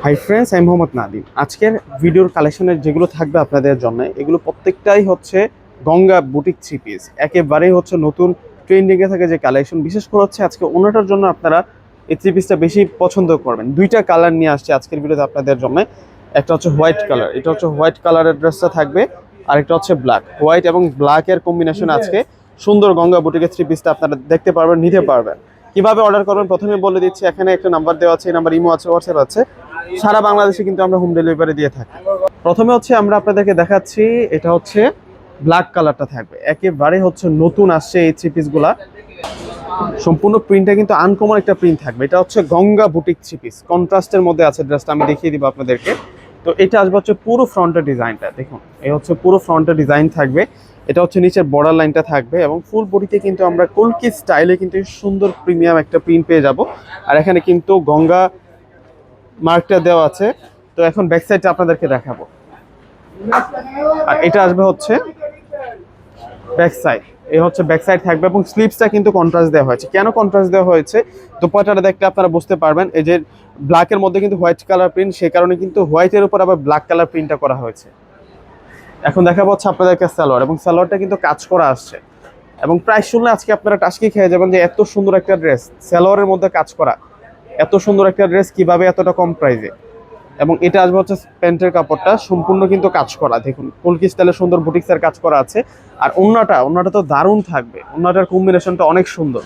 Hi friends, আমি মোহাম্মদ নাদিম। আজকের ভিডিওর কালেকশনের যেগুলো থাকবে আপনাদের জন্য, এগুলো প্রত্যেকটাই হচ্ছে গঙ্গা বুটিক থ্রি পিস। একেবারেই হচ্ছে নতুন ট্রেন্ডিংয়ে থাকে যে কালেকশন। বিশেষ করে হচ্ছে আজকে ওনাটার জন্য আপনারা এই থ্রি পিসটা বেশি পছন্দ করবেন। দুইটা কালার নিয়ে আসছে আজকের ভিডিওতে আপনাদের জন্য। একটা হচ্ছে হোয়াইট কালার, এটা হচ্ছে হোয়াইট কালারের ড্রেসটা থাকবে। আর একটা হচ্ছে ব্ল্যাক, হোয়াইট এবং ব্ল্যাকের কম্বিনেশন। আজকে সুন্দর গঙ্গা বুটিকের থ্রি পিসটা আপনারা দেখতে পারবেন, নিতে পারবেন। কিভাবে অর্ডার করবেন প্রথমে বলে দিচ্ছি। এখানে একটা নাম্বার দেওয়া আছে, এই নাম্বার ইমো আছে, হোয়াটসঅ্যাপ আছে। সারা বাংলাদেশে কিন্তু আমরা হোম ডেলিভারি দিয়ে থাকি। প্রথমে হচ্ছে আমরা আপনাদেরকে দেখাচ্ছি, এটা হচ্ছে ব্ল্যাক কালারটা থাকবে। একেবারে হচ্ছে নতুন আসছে এই থ্রি পিসগুলা। সম্পূর্ণ প্রিন্টটা কিন্তু আনকমন একটা প্রিন্ট থাকবে। এটা হচ্ছে গঙ্গা বুটিক থ্রি পিস, কন্ট্রাস্টের মধ্যে আছে ড্রেসটা। আমি দেখিয়ে দিব আপনাদেরকে। তো এটা আসবে হচ্ছে পুরো ফ্রন্টের ডিজাইনটা দেখুন। এই হচ্ছে পুরো ফ্রন্টের ডিজাইন থাকবে। এটা হচ্ছে নিচের বর্ডার লাইনটা থাকবে এবং ফুল বডিতে কিন্তু আমরা কলকি স্টাইলে কিন্তু সুন্দর প্রিমিয়াম একটা প্রিন্ট পেয়ে যাব। আর এখানে কিন্তু গঙ্গা মার্কটা দেওয়া আছে। তো এখন ব্যাক সাইডটা আপনাদেরকে দেখাবো। আর এটা আসবে হচ্ছে ব্যাক সাইড। এই হচ্ছে ব্যাক সাইড থাকবে এবং স্লিভসটা কিন্তু কন্ট্রাস্ট দেওয়া হয়েছে। কেন কন্ট্রাস্ট দেওয়া হয়েছে দোপাট্টাটা দেখলে আপনারা বুঝতে পারবেন। এই যে ব্ল্যাকের মধ্যে কিন্তু হোয়াইট কালার প্রিন্ট, সেই কারণে কিন্তু হোয়াইটের উপর আবার ব্ল্যাক কালার প্রিন্টটা করা হয়েছে। এখন দেখাবো হচ্ছে আপনাদেরকে সালোয়ার, এবং সালোয়ারটা কিন্তু কাজ করা আসছে। এবং প্রাইস শুনলে আজকে আপনারা টাসকি খেয়ে যাবেন যে এত সুন্দর একটা ড্রেস সালোয়ারের মধ্যে কাজ করা, এত সুন্দর একটা ড্রেস কিভাবে এতটা কম প্রাইসে। এবং এটা আসবে হচ্ছে প্যান্টের কাপড়টা সম্পূর্ণ কিন্তু কাজ করা, দেখুন কলকি স্টাইলে সুন্দর বুটিক্সের কাজ করা আছে। আর ওন্নাটা তো দারুণ থাকবে, ওন্নাটার কম্বিনেশনটা অনেক সুন্দর।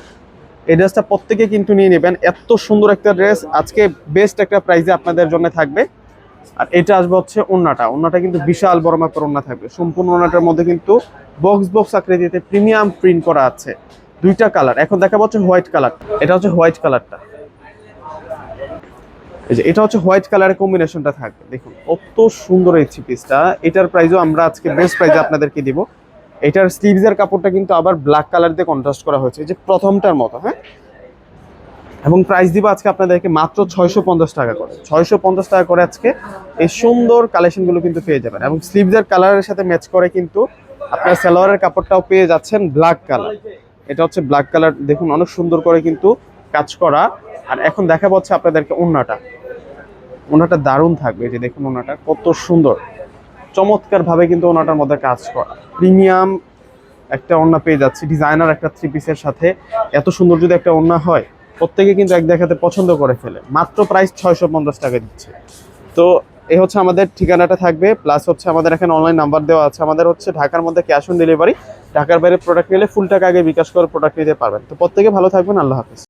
এই ড্রেসটা প্রত্যেকে কিন্তু নিয়ে নেবেন, এত সুন্দর একটা ড্রেস আজকে বেস্ট একটা প্রাইসে আপনাদের জন্য থাকবে। আর এটা আসবে হচ্ছে ওন্নাটা কিন্তু বিশাল বড় মাপের ওন্না থাকবে। সম্পূর্ণ ওন্নাটার মধ্যে কিন্তু বক্স আকৃতিতে প্রিমিয়াম প্রিন্ট করা আছে। দুইটা কালার এখন দেখাবো হচ্ছে হোয়াইট কালার। এটা হচ্ছে হোয়াইট কালারটা, এই যে এটা হচ্ছে হোয়াইট কালারের কম্বিনেশনটা থাকবে। দেখুন কত সুন্দর এই থ্রি পিসটা। এটার প্রাইসও আমরা আজকে বেস্ট প্রাইসে আপনাদেরকে দিব। এটার স্লিভসের কাপড়টা কিন্তু আবার ব্ল্যাক কালার দিয়ে কন্ট্রাস্ট করা হয়েছে, যে প্রথমটার মতো। হ্যাঁ, এবং প্রাইস দিব আজকে আপনাদেরকে মাত্র 650 টাকা করে। 650 টাকা করে আজকে এই সুন্দর কালেকশনগুলো কিন্তু পেয়ে যাবেন। এবং স্লিভসের কালারের সাথে ম্যাচ করে কিন্তু আপনার সালোয়ারের কাপড়টাও পেয়ে যাচ্ছেন ব্ল্যাক কালার। এটা হচ্ছে ব্ল্যাক কালার, দেখুন অনেক সুন্দর করে কিন্তু কাজ করা। আর এখন দেখা পাচ্ছে আপনাদেরকে ওনাটা দারুণ থাকবে। যে দেখুন ওনাটা কত সুন্দর, চমৎকার ভাবে কিন্তু ওনাটার মধ্যে কাজ করা। প্রিমিয়াম একটা ওড়না পেয়ে যাচ্ছি ডিজাইনার একটা থ্রি পিসের সাথে। এত সুন্দর যদি একটা ওড়না হয়, প্রত্যেকে কিন্তু এক দেখাতে পছন্দ করে ফেলে। মাত্র প্রাইস 650 টাকা দিচ্ছে। তো এই হচ্ছে আমাদের ঠিকানাটা থাকবে, প্লাস হচ্ছে আমাদের এখানে অনলাইন নাম্বার দেওয়া আছে। আমাদের হচ্ছে ঢাকার মধ্যে ক্যাশ অন ডেলিভারি, ঢাকার বাইরে প্রোডাক্ট নিলে ফুল টাকা আগে বিকাশ করে প্রোডাক্ট নিতে পারবেন। তো প্রত্যেকে ভালো থাকবেন, আল্লাহ হাফিজ।